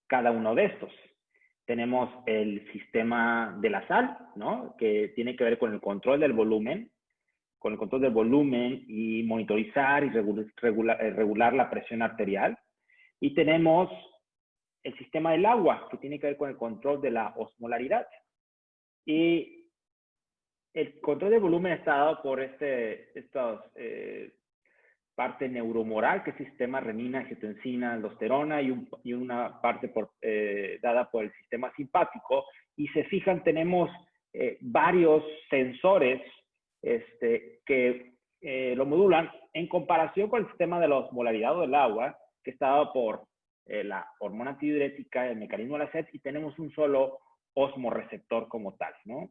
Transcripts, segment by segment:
cada uno de estos. Tenemos el sistema de la sal, ¿no? Que tiene que ver con el control del volumen, y monitorizar y regular la presión arterial. Y tenemos el sistema del agua, que tiene que ver con el control de la osmolaridad. Y el control del volumen está dado por parte neuromoral, que es el sistema renina, angiotensina, aldosterona, y una parte dada por el sistema simpático. Y se fijan, tenemos varios sensores que lo modulan en comparación con el sistema de la osmolaridad o del agua, que está dado por la hormona antidiurética, el mecanismo de la sed, y tenemos un solo osmorreceptor como tal, ¿no?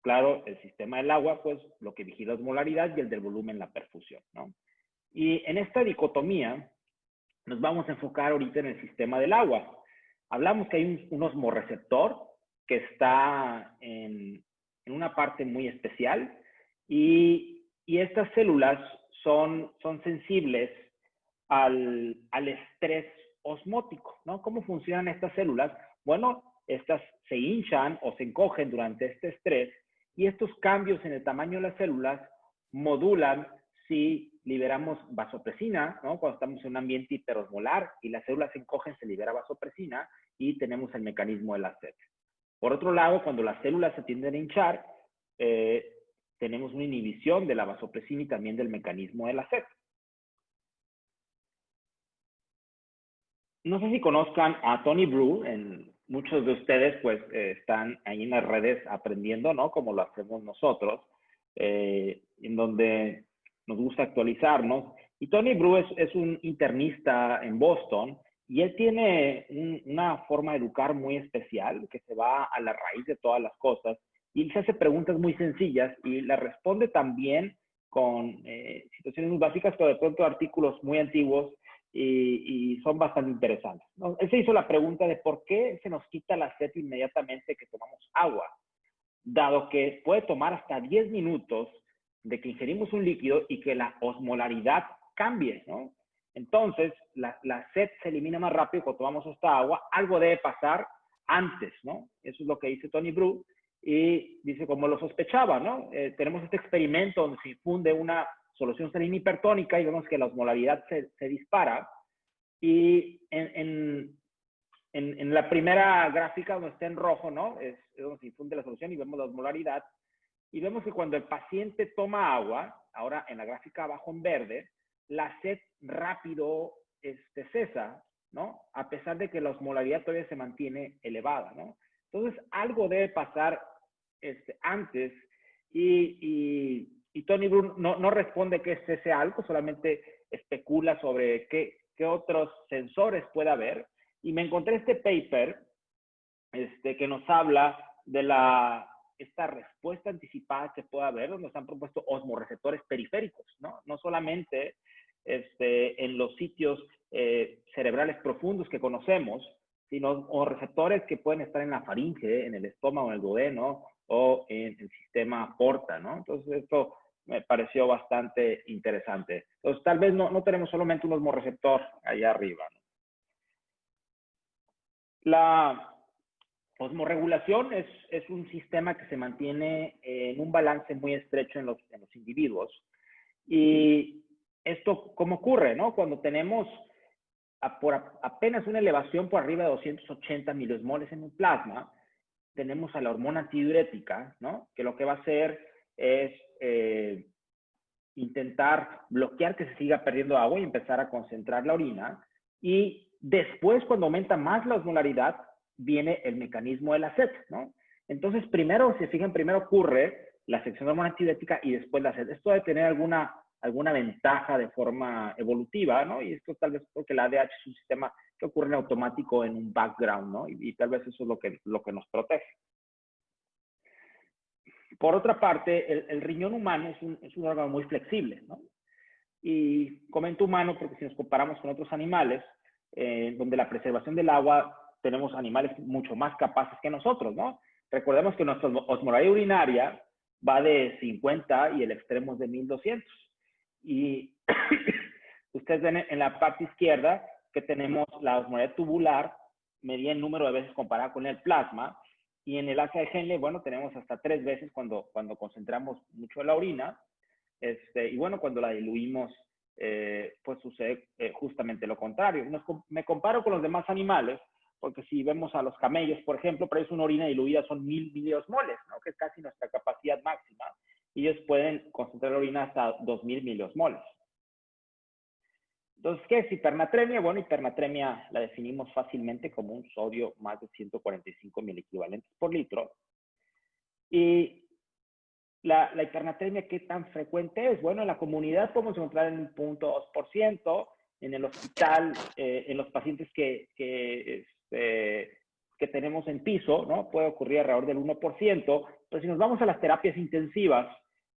Claro, el sistema del agua, pues, lo que vigila la osmolaridad, y el del volumen, la perfusión, ¿no? Y en esta dicotomía nos vamos a enfocar ahorita en el sistema del agua. Hablamos que hay un osmorreceptor que está en una parte muy especial, y estas células son sensibles al estrés osmótico, ¿no? ¿Cómo funcionan estas células? Bueno, estas se hinchan o se encogen durante este estrés, y estos cambios en el tamaño de las células modulan si liberamos vasopresina, ¿no? Cuando estamos en un ambiente hiperosmolar y las células se encogen, se libera vasopresina y tenemos el mecanismo de la sed. Por otro lado, cuando las células se tienden a hinchar, tenemos una inhibición de la vasopresina y también del mecanismo de la sed. No sé si conozcan a Tony Brew. Muchos de ustedes pues están ahí en las redes aprendiendo, ¿no? Como lo hacemos nosotros, en donde nos gusta actualizarnos. Y Tony Brew es un internista en Boston, y él tiene una forma de educar muy especial, que se va a la raíz de todas las cosas, y él se hace preguntas muy sencillas y las responde también con situaciones muy básicas, pero de pronto artículos muy antiguos, y son bastante interesantes, ¿no? Él se hizo la pregunta de por qué se nos quita la sed inmediatamente que tomamos agua, dado que puede tomar hasta 10 minutos de que ingerimos un líquido y que la osmolaridad cambie, ¿no? Entonces, la sed se elimina más rápido cuando tomamos esta agua. Algo debe pasar antes, ¿no? Eso es lo que dice Tony Brew, y dice, como lo sospechaba, ¿no? Tenemos este experimento donde se infunde una solución salina hipertónica y vemos que la osmolaridad se dispara. Y en la primera gráfica, donde está en rojo, ¿no? Es donde se infunde la solución y vemos la osmolaridad. Y vemos que cuando el paciente toma agua, ahora en la gráfica abajo en verde, la sed rápido cesa, ¿no? A pesar de que la osmolaridad todavía se mantiene elevada, ¿no? Entonces, algo debe pasar antes, y Tony Brew no responde qué es ese algo, solamente especula sobre qué otros sensores puede haber. Y me encontré este paper que nos habla de esta respuesta anticipada que puede haber, donde se han propuesto osmorreceptores periféricos, ¿no? No solamente en los sitios cerebrales profundos que conocemos, sino receptores que pueden estar en la faringe, en el estómago, en el duodeno o en el sistema porta, ¿no? Entonces, esto me pareció bastante interesante. Entonces, tal vez no tenemos solamente un osmorreceptor allá arriba, ¿no? La osmorregulación es un sistema que se mantiene en un balance muy estrecho en los individuos. Y esto, ¿cómo ocurre, no? Cuando tenemos apenas una elevación por arriba de 280 miliosmoles en un plasma, tenemos a la hormona antidiurética, ¿no? Que lo que va a hacer es intentar bloquear que se siga perdiendo agua y empezar a concentrar la orina. Y después, cuando aumenta más la osmolaridad, viene el mecanismo de la sed, ¿no? Entonces, primero, si se fijan, primero ocurre la sección de hormona antidiurética y después la sed. Esto debe tener alguna ventaja de forma evolutiva, ¿no? Y esto tal vez porque la ADH es un sistema que ocurre en automático en un background, ¿no? Y tal vez eso es lo que nos protege. Por otra parte, el riñón humano es un órgano muy flexible, ¿no? Y comento humano porque si nos comparamos con otros animales, donde la preservación del agua, tenemos animales mucho más capaces que nosotros, ¿no? Recordemos que nuestra osmolaridad urinaria va de 50 y el extremo es de 1200. Y ustedes ven en la parte izquierda que tenemos la osmolaridad tubular, medida en número de veces comparada con el plasma, y en el asa de Henle, bueno, tenemos hasta 3 veces cuando concentramos mucho la orina, y bueno, cuando la diluimos, pues sucede justamente lo contrario. Me comparo con los demás animales, porque si vemos a los camellos, por ejemplo, para ellos una orina diluida son 1000 miliosmoles, ¿no? Que es casi nuestra capacidad máxima, y ellos pueden concentrar la orina hasta 2000 miliosmoles. Entonces, ¿qué es hipernatremia? Bueno, hipernatremia la definimos fácilmente como un sodio más de 145 miliequivalentes por litro. Y la hipernatremia, ¿qué tan frecuente es? Bueno, en la comunidad podemos encontrar en un 0.2%, en el hospital, en los pacientes que tenemos en piso, ¿no? Puede ocurrir alrededor del 1%, pero si nos vamos a las terapias intensivas,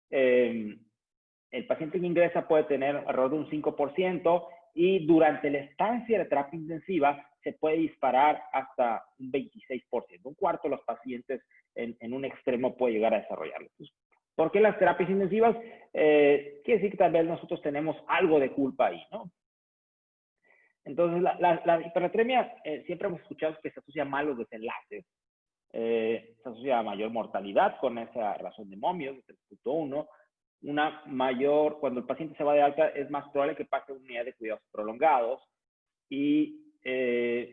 el paciente que ingresa puede tener alrededor de un 5%, y durante la estancia de terapia intensiva se puede disparar hasta un 26%. Un cuarto de los pacientes en un extremo puede llegar a desarrollarlo. Entonces, ¿por qué las terapias intensivas? Quiere decir que tal vez nosotros tenemos algo de culpa ahí, ¿no? Entonces, la hipernatremia siempre hemos escuchado que se asocia a malos desenlaces. Se asocia a mayor mortalidad con esa razón de Momios, de 3.1. Cuando el paciente se va de alta, es más probable que pase una unidad de cuidados prolongados y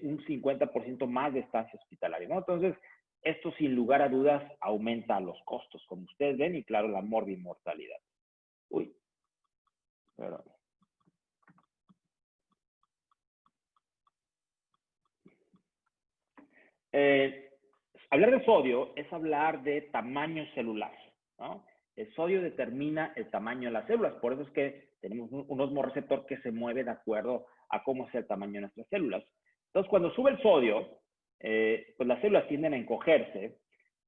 un 50% más de estancia hospitalaria, ¿no? Entonces, esto sin lugar a dudas aumenta los costos, como ustedes ven, y claro, la morbimortalidad. Uy, perdón. Hablar de sodio es hablar de tamaño celular, ¿no? El sodio determina el tamaño de las células, por eso es que tenemos un osmoreceptor que se mueve de acuerdo a cómo sea el tamaño de nuestras células. Entonces, cuando sube el sodio, pues las células tienden a encogerse,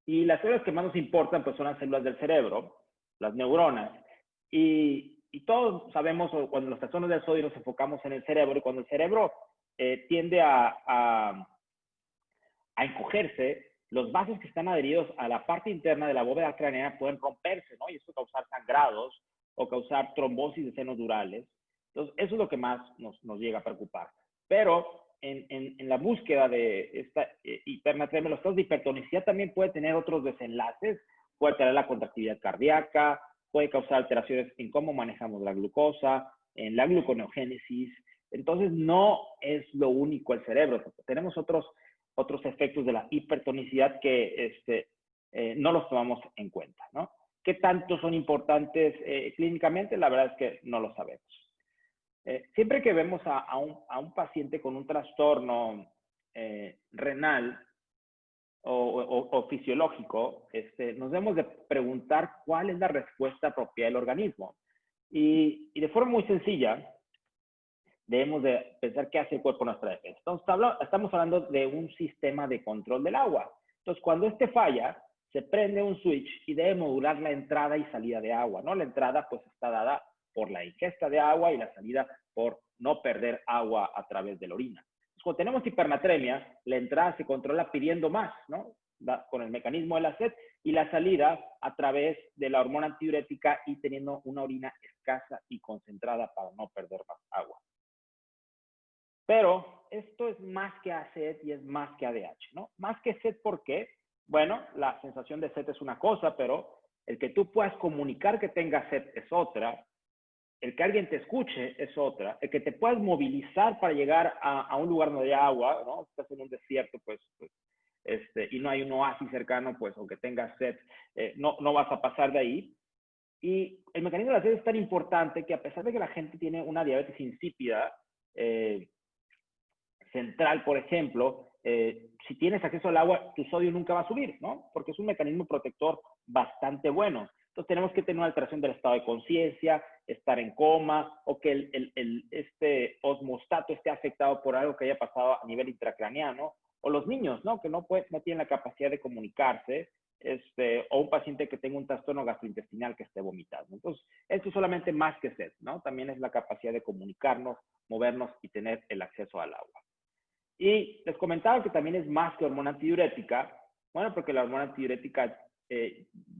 y las células que más nos importan pues son las células del cerebro, las neuronas, y todos sabemos cuando los trastornos del sodio nos enfocamos en el cerebro, y cuando el cerebro tiende a encogerse, los vasos que están adheridos a la parte interna de la bóveda craneana pueden romperse, ¿no? Y eso causar sangrados o causar trombosis de senos durales. Entonces, eso es lo que más nos llega a preocupar. Pero en la búsqueda de esta hipernatremia, los casos de hipertonicidad también puede tener otros desenlaces. Puede tener la contractilidad cardíaca, puede causar alteraciones en cómo manejamos la glucosa, en la gluconeogénesis. Entonces, no es lo único el cerebro. Tenemos otros efectos de la hipertonicidad que no los tomamos en cuenta, ¿no? ¿Qué tanto son importantes clínicamente? La verdad es que no lo sabemos. Siempre que vemos a un paciente con un trastorno renal o fisiológico, nos debemos de preguntar cuál es la respuesta propia del organismo. Y de forma muy sencilla, debemos de pensar qué hace el cuerpo en nuestra defensa. Entonces, estamos hablando de un sistema de control del agua. Entonces, cuando este falla, se prende un switch y debe modular la entrada y salida de agua, ¿no? La entrada, pues, está dada por la ingesta de agua, y la salida por no perder agua a través de la orina. Entonces, cuando tenemos hipernatremia, la entrada se controla pidiendo más, ¿no? Con el mecanismo de la sed, y la salida a través de la hormona antidiurética y teniendo una orina escasa y concentrada para no perder más agua. Pero esto es más que ACET y es más que ADH, ¿no? Más que sed, ¿por qué? Bueno, la sensación de sed es una cosa, pero el que tú puedas comunicar que tengas sed es otra, el que alguien te escuche es otra, el que te puedas movilizar para llegar a un lugar donde hay agua, ¿no? Estás en un desierto, pues y no hay un oasis cercano, pues aunque tengas sed, no vas a pasar de ahí. Y el mecanismo de la sed es tan importante que, a pesar de que la gente tiene una diabetes insípida, central, por ejemplo, si tienes acceso al agua, tu sodio nunca va a subir, ¿no? Porque es un mecanismo protector bastante bueno. Entonces, tenemos que tener una alteración del estado de conciencia, estar en coma, o que este osmostato esté afectado por algo que haya pasado a nivel intracraneano, o los niños, ¿no? Que no tienen la capacidad de comunicarse, o un paciente que tenga un trastorno gastrointestinal que esté vomitando. Entonces, esto es solamente más que sed, ¿no? También es la capacidad de comunicarnos, movernos y tener el acceso al agua. Y les comentaba que también es más que hormona antidiurética, bueno, porque la hormona antidiurética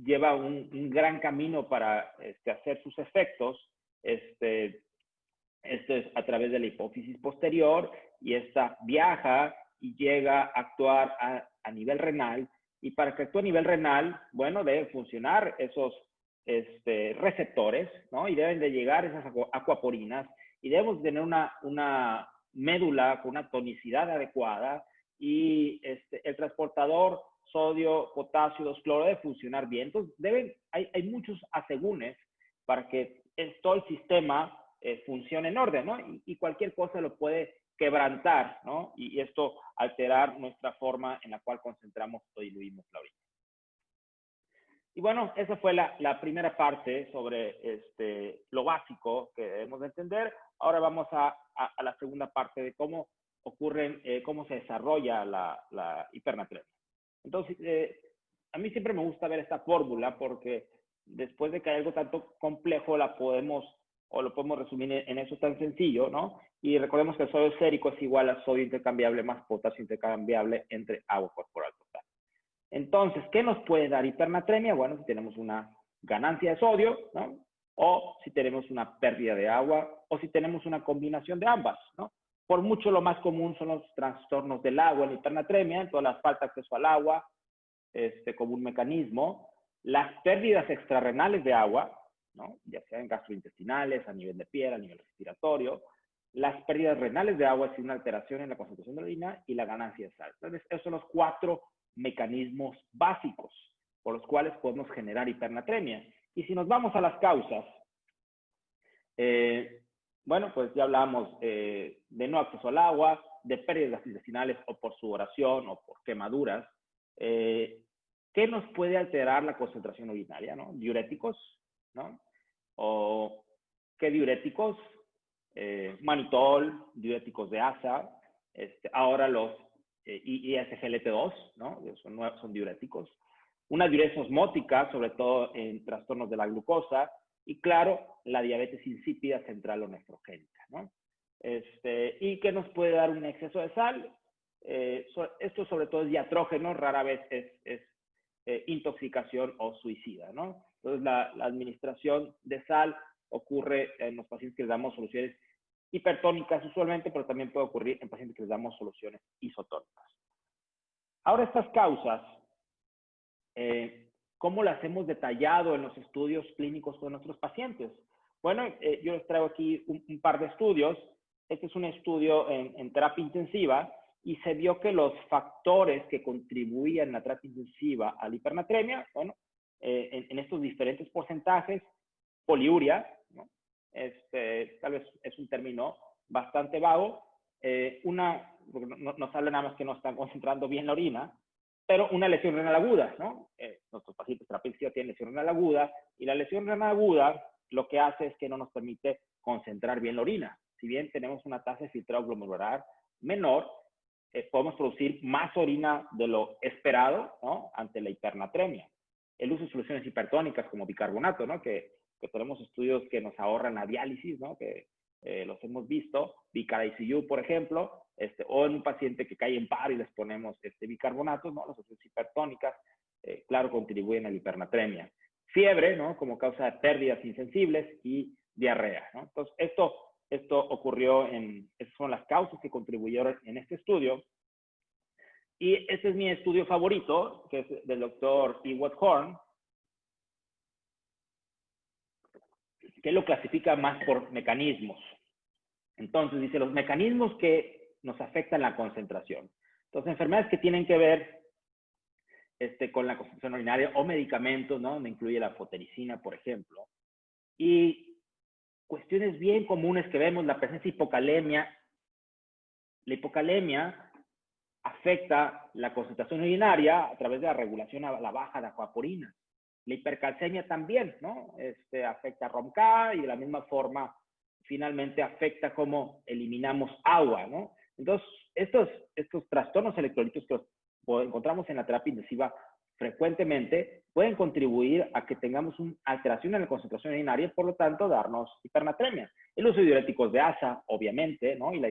lleva un gran camino para hacer sus efectos. Esto es a través de la hipófisis posterior y esta viaja y llega a actuar a nivel renal. Y para que actúe a nivel renal, bueno, deben funcionar esos receptores, ¿no? Y deben de llegar esas acuaporinas y debemos tener una médula con una tonicidad adecuada y el transportador sodio, potasio, 2-cloro debe funcionar bien. Entonces, hay muchos asegúnes para que todo el sistema funcione en orden, ¿no? Y cualquier cosa lo puede quebrantar, ¿no? Y esto alterar nuestra forma en la cual concentramos o diluimos la orina. Y bueno, esa fue la primera parte sobre lo básico que debemos de entender. Ahora vamos a la segunda parte de cómo ocurren, cómo se desarrolla la hipernatremia. Entonces, a mí siempre me gusta ver esta fórmula porque después de que hay algo tanto complejo, lo podemos resumir en eso tan sencillo, ¿no? Y recordemos que el sodio sérico es igual a sodio intercambiable más potasio intercambiable entre agua corporal total. Entonces, ¿qué nos puede dar hipernatremia? Bueno, si tenemos una ganancia de sodio, ¿no? O si tenemos una pérdida de agua, o si tenemos una combinación de ambas, ¿no? Por mucho lo más común son los trastornos del agua en la hipernatremia, entonces la falta de acceso al agua, como un mecanismo. Las pérdidas extrarrenales de agua, ¿no? Ya sean gastrointestinales, a nivel de piel, a nivel respiratorio. Las pérdidas renales de agua es una alteración en la concentración de la orina y la ganancia de sal. Entonces, esos son los 4 mecanismos básicos por los cuales podemos generar hipernatremia. Y si nos vamos a las causas, bueno, pues ya hablamos de no acceso al agua, de pérdidas gastrointestinales o por sudoración o por quemaduras. ¿Qué nos puede alterar la concentración urinaria? ¿No? Diuréticos, ¿no? ¿O qué diuréticos? Manitol, diuréticos de ASA, ahora los ISGLT2, ¿no? Son diuréticos. Una diuresis osmótica, sobre todo en trastornos de la glucosa, y claro, la diabetes insípida central o nefrogénica, ¿no? ¿Y qué nos puede dar un exceso de sal? Esto sobre todo es diatrógeno, rara vez es intoxicación o suicida, ¿no? Entonces, la administración de sal ocurre en los pacientes que les damos soluciones hipertónicas usualmente, pero también puede ocurrir en pacientes que les damos soluciones isotónicas. Ahora, estas causas, ¿cómo las hemos detallado en los estudios clínicos con nuestros pacientes? Bueno, yo les traigo aquí un par de estudios. Este es un estudio en terapia intensiva y se vio que los factores que contribuían en la terapia intensiva a la hipernatremia, bueno, en estos diferentes porcentajes, poliuria, ¿no? Tal vez es un término bastante vago, nos habla nada más que no están concentrando bien la orina, pero una lesión renal aguda, ¿no? Nuestros pacientes terapéuticos tienen lesión renal aguda, y la lesión renal aguda lo que hace es que no nos permite concentrar bien la orina. Si bien tenemos una tasa de filtrado glomerular menor, podemos producir más orina de lo esperado, ¿no? Ante la hipernatremia. El uso de soluciones hipertónicas como bicarbonato, ¿no? Que tenemos estudios que nos ahorran la diálisis, ¿no? Que los hemos visto, Bicar-ICU, por ejemplo, o en un paciente que cae en paro y les ponemos bicarbonatos, ¿no? Las soluciones hipertónicas, claro, contribuyen a la hipernatremia. Fiebre, ¿no? Como causa de pérdidas insensibles y diarrea, ¿no? Entonces, esto ocurrió esas son las causas que contribuyeron en este estudio. Y este es mi estudio favorito, que es del doctor Ewart Horn, que lo clasifica más por mecanismos. Entonces, dice, los mecanismos que nos afectan la concentración. Entonces, enfermedades que tienen que ver con la concentración urinaria o medicamentos, ¿no? Donde incluye la fotericina, por ejemplo. Y cuestiones bien comunes que vemos, la presencia de hipocalemia. La hipocalemia afecta la concentración urinaria a través de la regulación a la baja de acuaporinas. La hipercalcemia también, ¿no? Afecta a ROMK y de la misma forma, finalmente afecta cómo eliminamos agua, ¿no? Entonces, estos trastornos electrolíticos que encontramos en la terapia intensiva frecuentemente pueden contribuir a que tengamos una alteración en la concentración urinaria y, por lo tanto, darnos hipernatremia. El uso de diuréticos de ASA, obviamente, ¿no? Y la